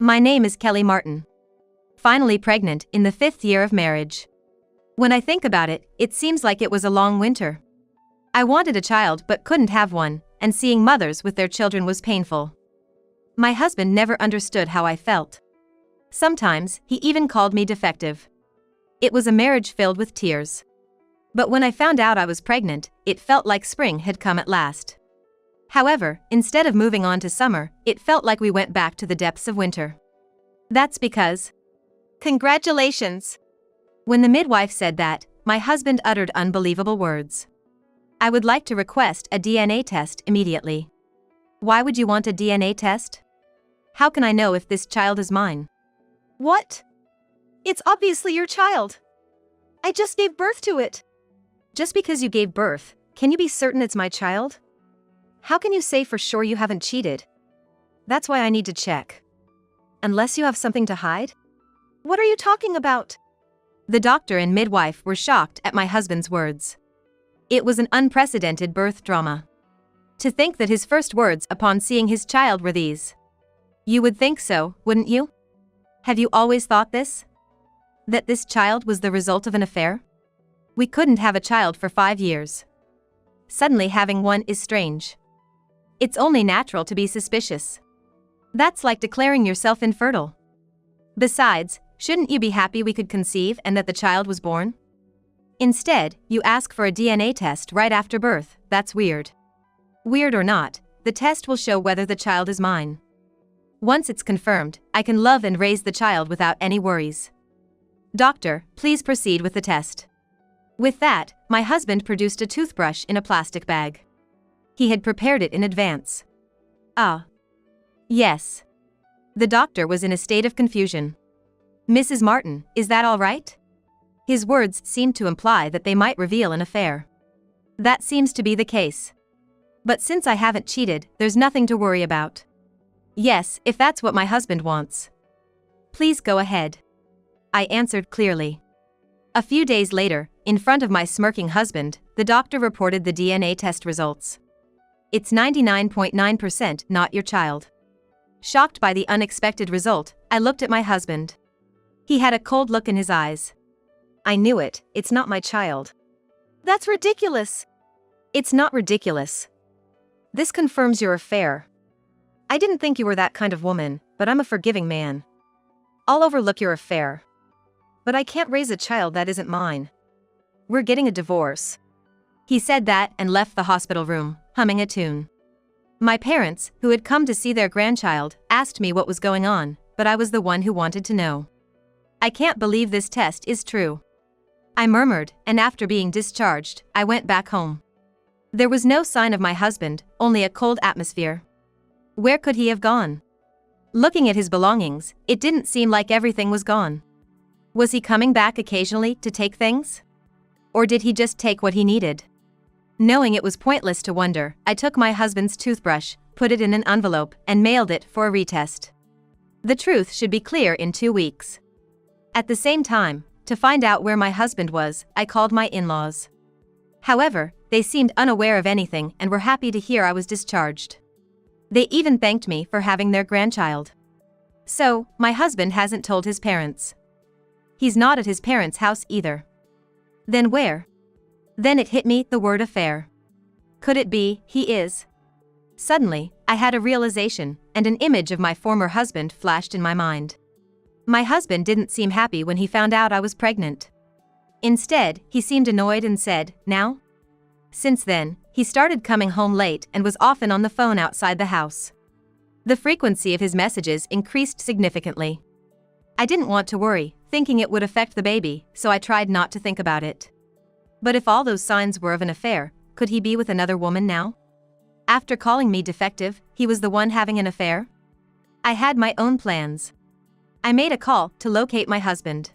My name is Kelly Martin. Finally pregnant in the 5th year of marriage. When I think about it, it seems like it was a long winter. I wanted a child but couldn't have one, and seeing mothers with their children was painful. My husband never understood how I felt. Sometimes, he even called me defective. It was a marriage filled with tears. But when I found out I was pregnant, it felt like spring had come at last. However, instead of moving on to summer, it felt like we went back to the depths of winter. That's because... Congratulations! When the midwife said that, my husband uttered unbelievable words. I would like to request a DNA test immediately. Why would you want a DNA test? How can I know if this child is mine? What? It's obviously your child. I just gave birth to it. Just because you gave birth, can you be certain it's my child? How can you say for sure you haven't cheated? That's why I need to check. Unless you have something to hide? What are you talking about? The doctor and midwife were shocked at my husband's words. It was an unprecedented birth drama. To think that his first words upon seeing his child were these. You would think so, wouldn't you? Have you always thought this? That this child was the result of an affair? We couldn't have a child for 5 years. Suddenly having one is strange. It's only natural to be suspicious. That's like declaring yourself infertile. Besides, shouldn't you be happy we could conceive and that the child was born? Instead, you ask for a DNA test right after birth. That's weird. Weird or not, the test will show whether the child is mine. Once it's confirmed, I can love and raise the child without any worries. Doctor, please proceed with the test. With that, my husband produced a toothbrush in a plastic bag. He had prepared it in advance. Ah. Yes. The doctor was in a state of confusion. Mrs. Martin, is that all right? His words seemed to imply that they might reveal an affair. That seems to be the case. But since I haven't cheated, there's nothing to worry about. Yes, if that's what my husband wants. Please go ahead. I answered clearly. A few days later, in front of my smirking husband, the doctor reported the DNA test results. It's 99.9% not your child. Shocked by the unexpected result, I looked at my husband. He had a cold look in his eyes. I knew it, it's not my child. That's ridiculous. It's not ridiculous. This confirms your affair. I didn't think you were that kind of woman, but I'm a forgiving man. I'll overlook your affair. But I can't raise a child that isn't mine. We're getting a divorce. He said that and left the hospital room, humming a tune. My parents, who had come to see their grandchild, asked me what was going on, but I was the one who wanted to know. I can't believe this test is true. I murmured, and after being discharged, I went back home. There was no sign of my husband, only a cold atmosphere. Where could he have gone? Looking at his belongings, it didn't seem like everything was gone. Was he coming back occasionally to take things? Or did he just take what he needed? Knowing it was pointless to wonder, I took my husband's toothbrush, put it in an envelope, and mailed it for a retest. The truth should be clear in 2 weeks. At the same time, to find out where my husband was, I called my in-laws. However, they seemed unaware of anything and were happy to hear I was discharged. They even thanked me for having their grandchild. So, my husband hasn't told his parents. He's not at his parents' house either. Then where? Then it hit me, the word affair. Could it be, he is? Suddenly, I had a realization, and an image of my former husband flashed in my mind. My husband didn't seem happy when he found out I was pregnant. Instead, he seemed annoyed and said, "Now?" Since then, he started coming home late and was often on the phone outside the house. The frequency of his messages increased significantly. I didn't want to worry, thinking it would affect the baby, so I tried not to think about it. But if all those signs were of an affair, could he be with another woman now? After calling me defective, he was the one having an affair? I had my own plans. I made a call to locate my husband.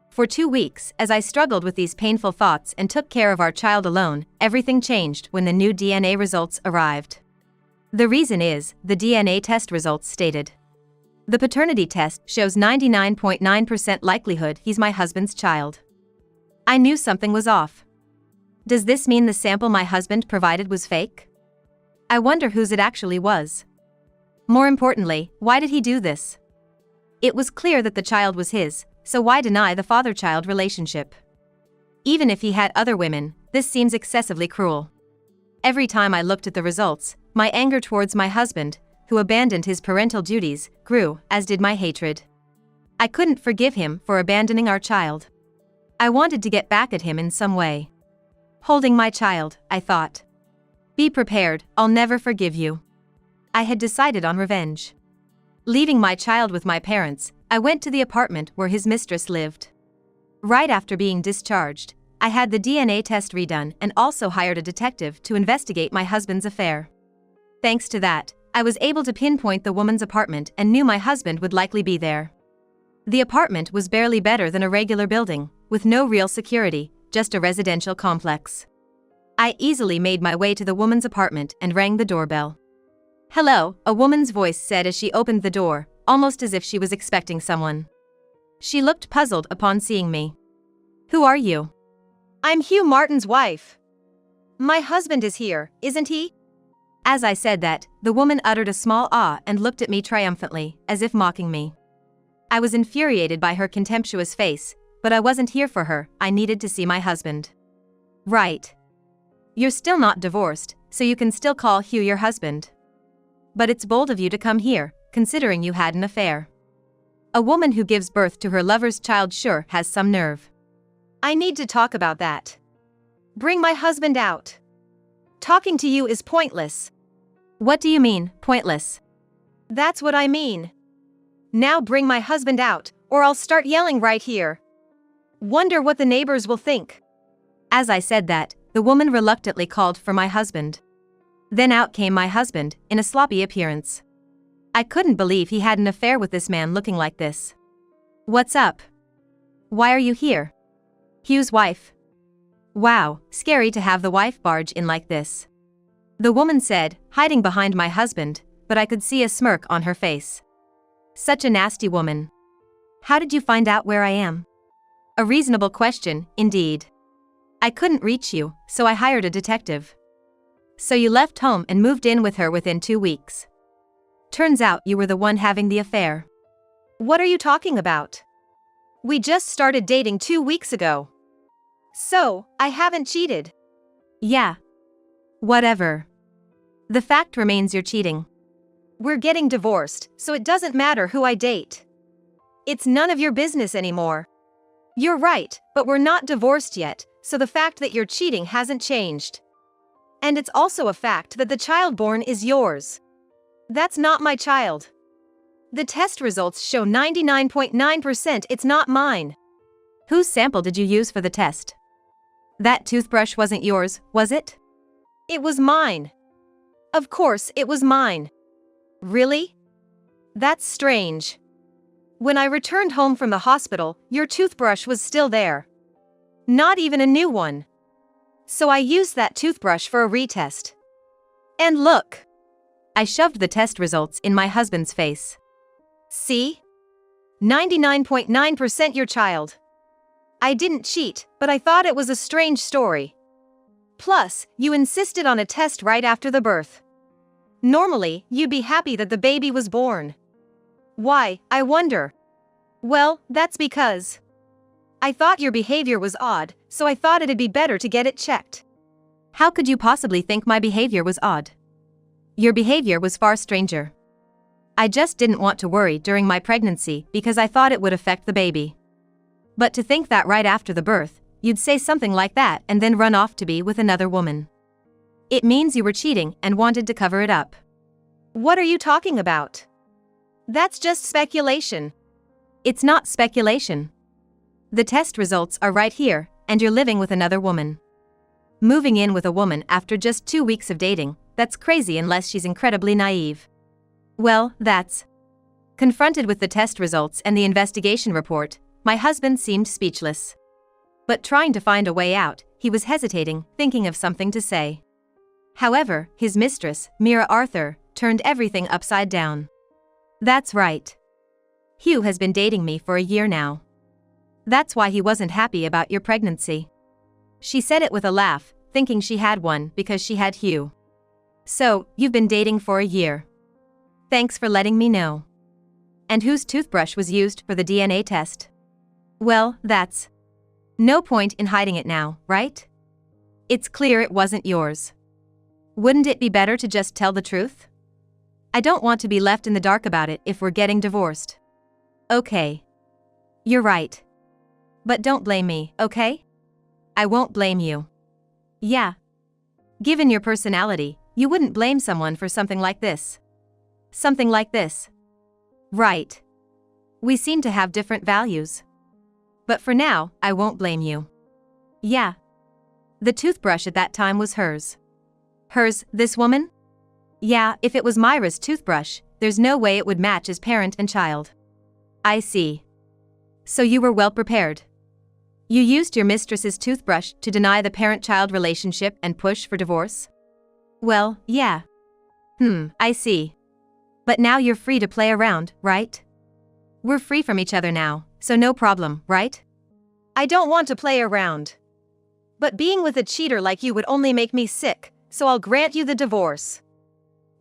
For 2 weeks, as I struggled with these painful thoughts and took care of our child alone, everything changed when the new DNA results arrived. The reason is, the DNA test results stated. The paternity test shows 99.9% likelihood he's my husband's child. I knew something was off. Does this mean the sample my husband provided was fake? I wonder whose it actually was. More importantly, why did he do this? It was clear that the child was his, so why deny the father-child relationship? Even if he had other women, this seems excessively cruel. Every time I looked at the results, my anger towards my husband, who abandoned his parental duties, grew, as did my hatred. I couldn't forgive him for abandoning our child. I wanted to get back at him in some way. Holding my child, I thought. Be prepared, I'll never forgive you. I had decided on revenge. Leaving my child with my parents, I went to the apartment where his mistress lived. Right after being discharged, I had the DNA test redone and also hired a detective to investigate my husband's affair. Thanks to that, I was able to pinpoint the woman's apartment and knew my husband would likely be there. The apartment was barely better than a regular building, with no real security, just a residential complex. I easily made my way to the woman's apartment and rang the doorbell. "Hello," a woman's voice said as she opened the door, almost as if she was expecting someone. She looked puzzled upon seeing me. "Who are you?" I'm Hugh Martin's wife. My husband is here, isn't he? As I said that, the woman uttered a small ah and looked at me triumphantly, as if mocking me. I was infuriated by her contemptuous face, but I wasn't here for her, I needed to see my husband. "Right. You're still not divorced, so you can still call Hugh your husband. But it's bold of you to come here, considering you had an affair. A woman who gives birth to her lover's child sure has some nerve." I need to talk about that. Bring my husband out. Talking to you is pointless. What do you mean, pointless? That's what I mean. Now bring my husband out, or I'll start yelling right here. Wonder what the neighbors will think. As I said that, the woman reluctantly called for my husband. Then out came my husband, in a sloppy appearance. I couldn't believe he had an affair with this man looking like this. "What's up? Why are you here?" "Hugh's wife." Wow, scary to have the wife barge in like this. The woman said, hiding behind my husband, but I could see a smirk on her face. Such a nasty woman. "How did you find out where I am?" A reasonable question, indeed. "I couldn't reach you, so I hired a detective." "So you left home and moved in with her within 2 weeks. Turns out you were the one having the affair." What are you talking about? We just started dating 2 weeks ago. So, I haven't cheated. Yeah. Whatever. The fact remains you're cheating. We're getting divorced, so it doesn't matter who I date. It's none of your business anymore. You're right, but we're not divorced yet, so the fact that you're cheating hasn't changed. And it's also a fact that the child born is yours. That's not my child. The test results show 99.9% it's not mine. Whose sample did you use for the test? That toothbrush wasn't yours, was it? It was mine. Of course, it was mine. Really? That's strange. When I returned home from the hospital, your toothbrush was still there. Not even a new one. So I used that toothbrush for a retest. And look. I shoved the test results in my husband's face. See? 99.9% your child. I didn't cheat, but I thought it was a strange story. Plus, you insisted on a test right after the birth. Normally, you'd be happy that the baby was born. Why, I wonder? Well, that's because I thought your behavior was odd, so I thought it'd be better to get it checked. How could you possibly think my behavior was odd? Your behavior was far stranger. I just didn't want to worry during my pregnancy because I thought it would affect the baby. But to think that right after the birth, you'd say something like that and then run off to be with another woman. It means you were cheating and wanted to cover it up. What are you talking about? That's just speculation. It's not speculation. The test results are right here, and you're living with another woman. Moving in with a woman after just 2 weeks of dating, that's crazy unless she's incredibly naive. Well, that's. Confronted with the test results and the investigation report, my husband seemed speechless. But trying to find a way out, he was hesitating, thinking of something to say. However, his mistress, Mira Arthur, turned everything upside down. That's right. Hugh has been dating me for a year now. That's why he wasn't happy about your pregnancy. She said it with a laugh, thinking she had one because she had Hugh. So, you've been dating for a year. Thanks for letting me know. And whose toothbrush was used for the DNA test? Well, that's no point in hiding it now, right? It's clear it wasn't yours. Wouldn't it be better to just tell the truth? I don't want to be left in the dark about it if we're getting divorced. Okay. You're right. But don't blame me, okay? I won't blame you. Yeah. Given your personality, you wouldn't blame someone for something like this. Something like this. Right. We seem to have different values. But for now, I won't blame you. Yeah. The toothbrush at that time was hers. Hers, this woman? Yeah, if it was Myra's toothbrush, there's no way it would match as parent and child. I see. So you were well prepared. You used your mistress's toothbrush to deny the parent-child relationship and push for divorce? Well, yeah. I see. But now you're free to play around, right? We're free from each other now, so no problem, right? I don't want to play around. But being with a cheater like you would only make me sick, so I'll grant you the divorce.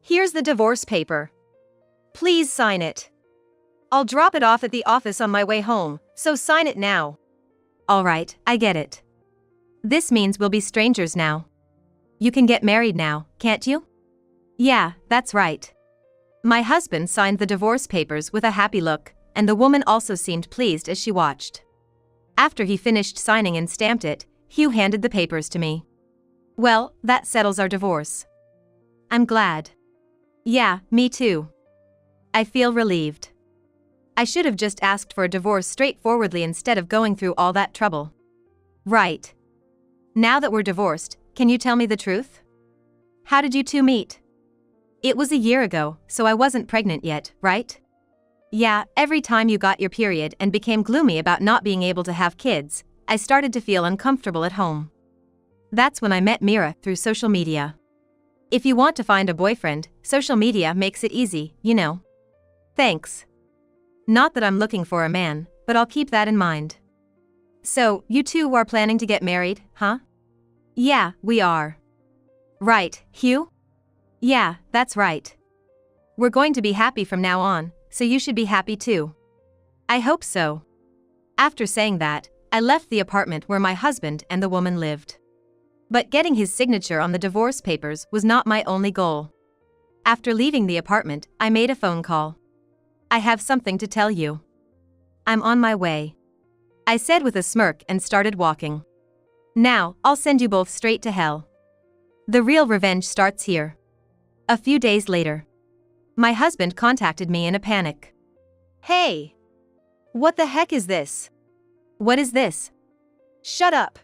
Here's the divorce paper. Please sign it. I'll drop it off at the office on my way home, so sign it now. All right, I get it. This means we'll be strangers now. You can get married now, can't you? Yeah, that's right. My husband signed the divorce papers with a happy look, and the woman also seemed pleased as she watched. After he finished signing and stamped it, Hugh handed the papers to me. Well, that settles our divorce. I'm glad. Yeah, me too. I feel relieved. I should have just asked for a divorce straightforwardly instead of going through all that trouble. Right. Now that we're divorced, can you tell me the truth? How did you two meet? It was a year ago, so I wasn't pregnant yet, right? Yeah, every time you got your period and became gloomy about not being able to have kids, I started to feel uncomfortable at home. That's when I met Mira through social media. If you want to find a boyfriend, social media makes it easy, you know. Thanks. Not that I'm looking for a man, but I'll keep that in mind. So, you two are planning to get married, huh? Yeah, we are. Right, Hugh? Yeah, that's right. We're going to be happy from now on, so you should be happy too. I hope so. After saying that, I left the apartment where my husband and the woman lived. But getting his signature on the divorce papers was not my only goal. After leaving the apartment, I made a phone call. I have something to tell you. I'm on my way, I said with a smirk and started walking. Now, I'll send you both straight to hell. The real revenge starts here. A few days later, my husband contacted me in a panic. Hey! What the heck is this? What is this? Shut up.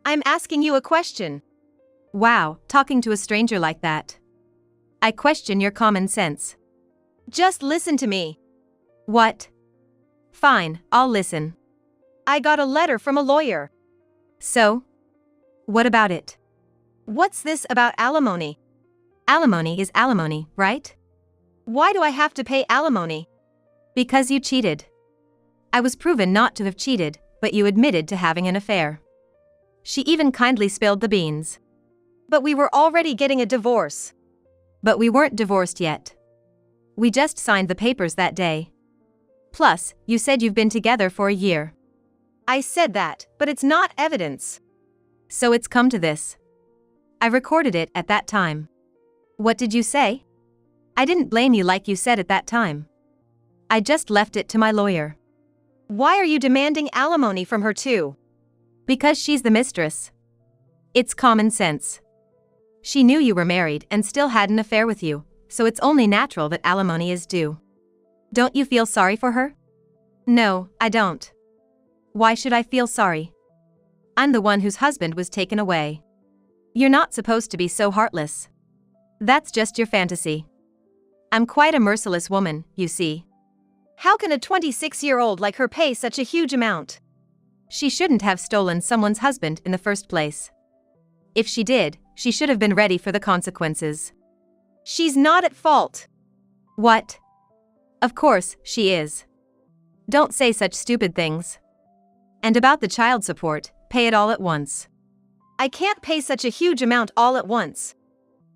I'm asking you a question. Wow, talking to a stranger like that. I question your common sense. Just listen to me. What? Fine, I'll listen. I got a letter from a lawyer. So? What about it? What's this about alimony? Alimony is alimony, right? Why do I have to pay alimony? Because you cheated. I was proven not to have cheated, but you admitted to having an affair. She even kindly spilled the beans. But we were already getting a divorce. But we weren't divorced yet. We just signed the papers that day. Plus, you said you've been together for a year. I said that, but it's not evidence. So it's come to this. I recorded it at that time. What did you say? I didn't blame you like you said at that time. I just left it to my lawyer. Why are you demanding alimony from her too? Because she's the mistress. It's common sense. She knew you were married and still had an affair with you, so it's only natural that alimony is due. Don't you feel sorry for her? No, I don't. Why should I feel sorry? I'm the one whose husband was taken away. You're not supposed to be so heartless. That's just your fantasy. I'm quite a merciless woman, you see. How can a 26-year-old like her pay such a huge amount? She shouldn't have stolen someone's husband in the first place. If she did, she should have been ready for the consequences. She's not at fault. What? Of course, she is. Don't say such stupid things. And about the child support, pay it all at once. I can't pay such a huge amount all at once.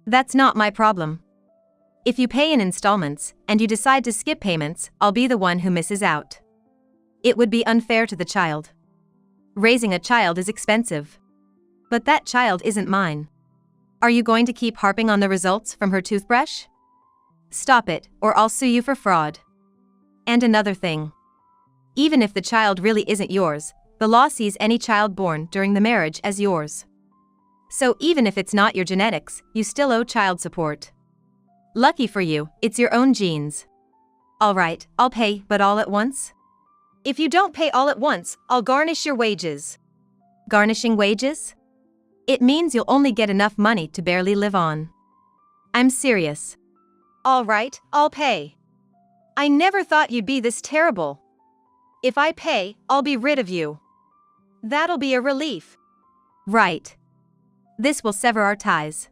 That's not my problem. If you pay in installments, and you decide to skip payments, I'll be the one who misses out. It would be unfair to the child. Raising a child is expensive. But that child isn't mine. Are you going to keep harping on the results from her toothbrush? Stop it, or I'll sue you for fraud. And another thing. Even if the child really isn't yours, the law sees any child born during the marriage as yours. So even if it's not your genetics, you still owe child support. Lucky for you, it's your own genes. Alright, I'll pay, but all at once? If you don't pay all at once, I'll garnish your wages. Garnishing wages? It means you'll only get enough money to barely live on. I'm serious. Alright, I'll pay. I never thought you'd be this terrible. If I pay, I'll be rid of you. That'll be a relief. Right. This will sever our ties.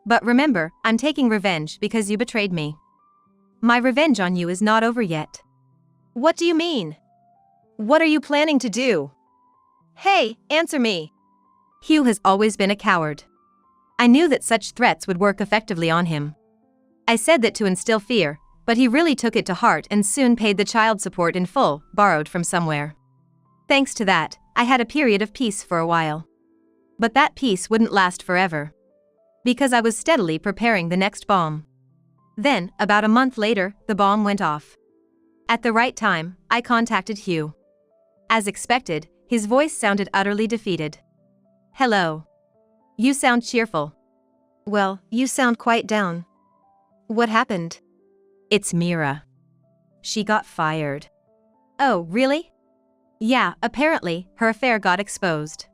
But remember, I'm taking revenge because you betrayed me. My revenge on you is not over yet. What do you mean? What are you planning to do? Hey, answer me. Hugh has always been a coward. I knew that such threats would work effectively on him. I said that to instill fear, but he really took it to heart and soon paid the child support in full, borrowed from somewhere. Thanks to that, I had a period of peace for a while. But that peace wouldn't last forever. Because I was steadily preparing the next bomb. Then, about a month later, the bomb went off. At the right time, I contacted Hugh. As expected, his voice sounded utterly defeated. Hello. You sound cheerful. Well, you sound quite down. What happened? It's Mira. She got fired. Oh, really? Yeah, apparently, her affair got exposed.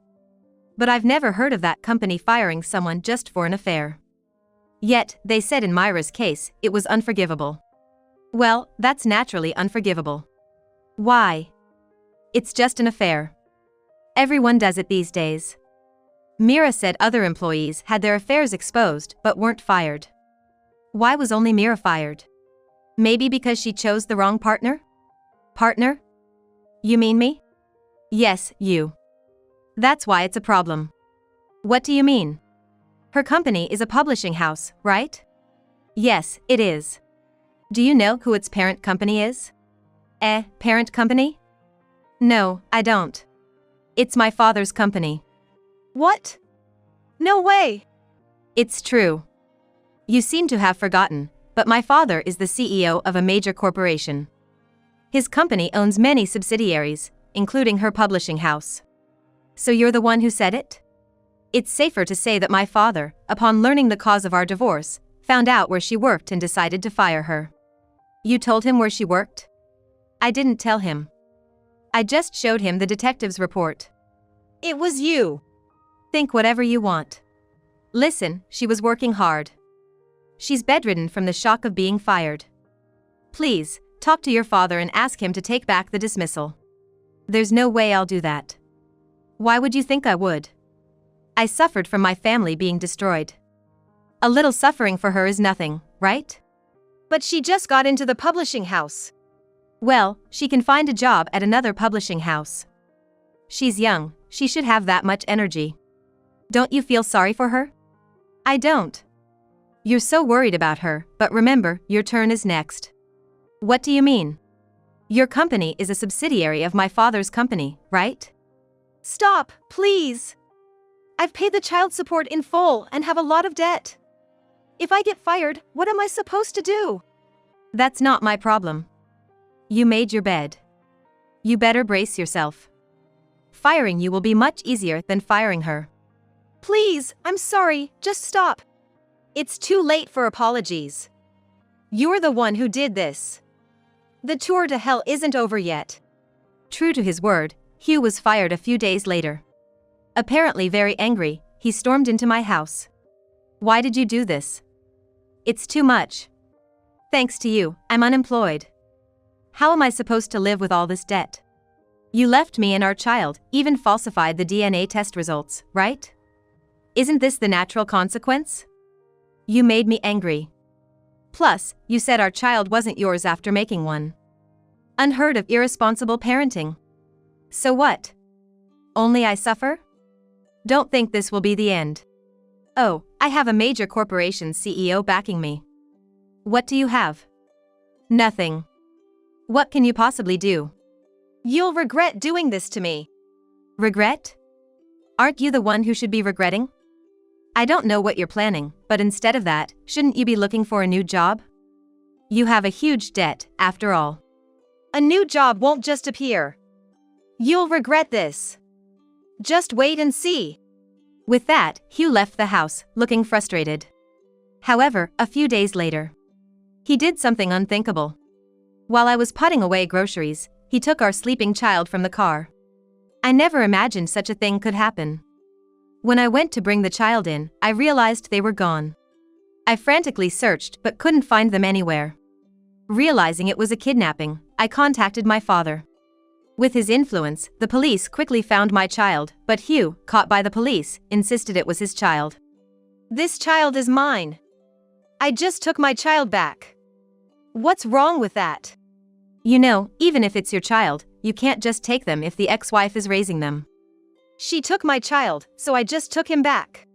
But I've never heard of that company firing someone just for an affair. Yet, they said in Myra's case, it was unforgivable. Well, that's naturally unforgivable. Why? It's just an affair. Everyone does it these days. Mira said other employees had their affairs exposed but weren't fired. Why was only Mira fired? Maybe because she chose the wrong partner? Partner? You mean me? Yes, you. That's why it's a problem. What do you mean? Her company is a publishing house, right? Yes, it is. Do you know who its parent company is? Parent company? No, I don't. It's my father's company. What? No way! It's true. You seem to have forgotten, but my father is the CEO of a major corporation. His company owns many subsidiaries, including her publishing house. So you're the one who said it? It's safer to say that my father, upon learning the cause of our divorce, found out where she worked and decided to fire her. You told him where she worked? I didn't tell him. I just showed him the detective's report. It was you. Think whatever you want. Listen, she was working hard. She's bedridden from the shock of being fired. Please, talk to your father and ask him to take back the dismissal. There's no way I'll do that. Why would you think I would? I suffered from my family being destroyed. A little suffering for her is nothing, right? But she just got into the publishing house. Well, she can find a job at another publishing house. She's young, she should have that much energy. Don't you feel sorry for her? I don't. You're so worried about her, but remember, your turn is next. What do you mean? Your company is a subsidiary of my father's company, right? Stop, please. I've paid the child support in full and have a lot of debt. If I get fired, what am I supposed to do? That's not my problem. You made your bed. You better brace yourself. Firing you will be much easier than firing her. Please, I'm sorry, just stop. It's too late for apologies. You're the one who did this. The tour to hell isn't over yet. True to his word, Hugh was fired a few days later. Apparently very angry, he stormed into my house. Why did you do this? It's too much. Thanks to you, I'm unemployed. How am I supposed to live with all this debt? You left me and our child, even falsified the DNA test results, right? Isn't this the natural consequence? You made me angry. Plus, you said our child wasn't yours after making one. Unheard of irresponsible parenting. So what? Only I suffer? Don't think this will be the end. Oh, I have a major corporation CEO backing me. What do you have? Nothing. What can you possibly do? You'll regret doing this to me. Regret? Aren't you the one who should be regretting? I don't know what you're planning, but instead of that, shouldn't you be looking for a new job? You have a huge debt, after all. A new job won't just appear. You'll regret this. Just wait and see. With that, Hugh left the house, looking frustrated. However, a few days later, he did something unthinkable. While I was putting away groceries, he took our sleeping child from the car. I never imagined such a thing could happen. When I went to bring the child in, I realized they were gone. I frantically searched but couldn't find them anywhere. Realizing it was a kidnapping, I contacted my father. With his influence, the police quickly found my child, but Hugh, caught by the police, insisted it was his child. This child is mine. I just took my child back. What's wrong with that? You know, even if it's your child, you can't just take them if the ex-wife is raising them. She took my child, so I just took him back.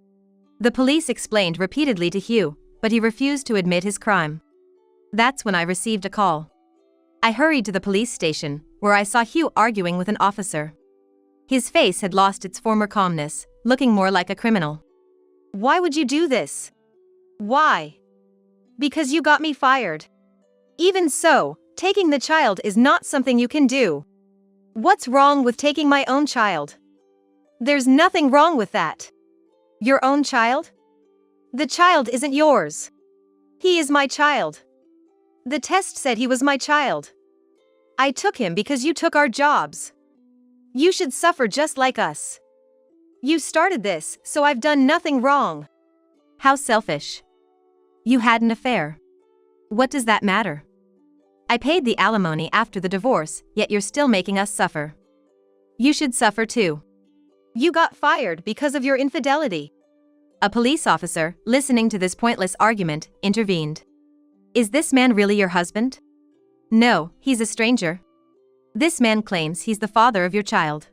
The police explained repeatedly to Hugh, but he refused to admit his crime. That's when I received a call. I hurried to the police station, where I saw Hugh arguing with an officer. His face had lost its former calmness, looking more like a criminal. Why would you do this? Why? Because you got me fired. Even so, taking the child is not something you can do. What's wrong with taking my own child? There's nothing wrong with that. Your own child? The child isn't yours. He is my child. The test said he was my child. I took him because you took our jobs. You should suffer just like us. You started this, so I've done nothing wrong. How selfish. You had an affair. What does that matter? I paid the alimony after the divorce, yet you're still making us suffer. You should suffer too. You got fired because of your infidelity. A police officer, listening to this pointless argument, intervened. Is this man really your husband? No, he's a stranger. This man claims he's the father of your child.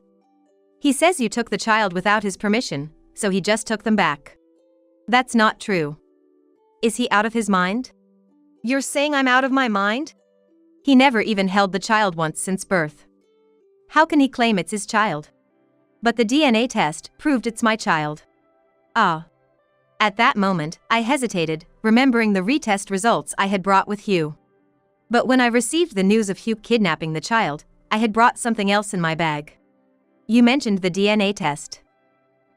He says you took the child without his permission, so he just took them back. That's not true. Is he out of his mind? You're saying I'm out of my mind? He never even held the child once since birth. How can he claim it's his child? But the DNA test proved it's my child. Ah. At that moment, I hesitated, remembering the retest results I had brought with Hugh. But when I received the news of Hugh kidnapping the child, I had brought something else in my bag. You mentioned the DNA test.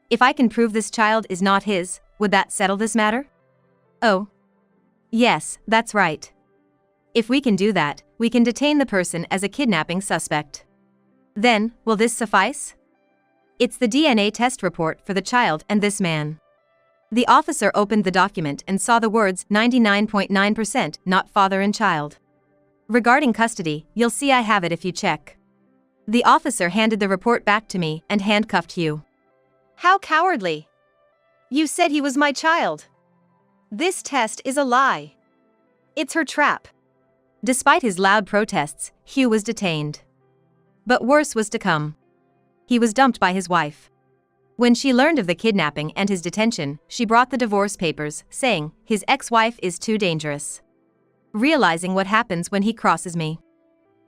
If I can prove this child is not his, would that settle this matter? Oh. Yes, that's right. If we can do that, we can detain the person as a kidnapping suspect. Then, will this suffice? It's the DNA test report for the child and this man. The officer opened the document and saw the words 99.9% not father and child. Regarding custody, you'll see I have it if you check. The officer handed the report back to me and handcuffed Hugh. How cowardly. You said he was my child. This test is a lie. It's her trap. Despite his loud protests, Hugh was detained. But worse was to come. He was dumped by his wife. When she learned of the kidnapping and his detention, she brought the divorce papers, saying, his ex-wife is too dangerous. Realizing what happens when he crosses me.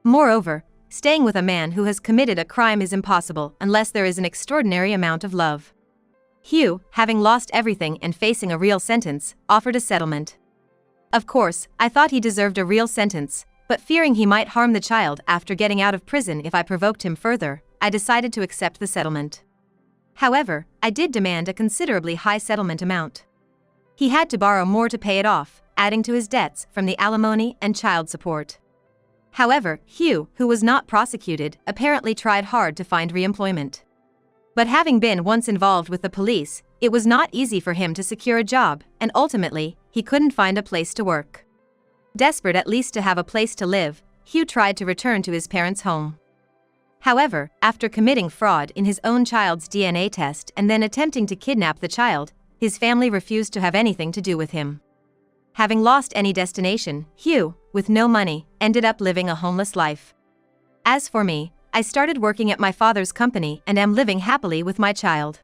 Moreover, staying with a man who has committed a crime is impossible unless there is an extraordinary amount of love. Hugh, having lost everything and facing a real sentence, offered a settlement. Of course, I thought he deserved a real sentence, but fearing he might harm the child after getting out of prison if I provoked him further, I decided to accept the settlement. However, I did demand a considerably high settlement amount. He had to borrow more to pay it off, adding to his debts from the alimony and child support. However, Hugh, who was not prosecuted, apparently tried hard to find re-employment. But having been once involved with the police, it was not easy for him to secure a job, and ultimately, he couldn't find a place to work. Desperate at least to have a place to live, Hugh tried to return to his parents' home. However, after committing fraud in his own child's DNA test and then attempting to kidnap the child, his family refused to have anything to do with him. Having lost any destination, Hugh, with no money, ended up living a homeless life. As for me, I started working at my father's company and am living happily with my child.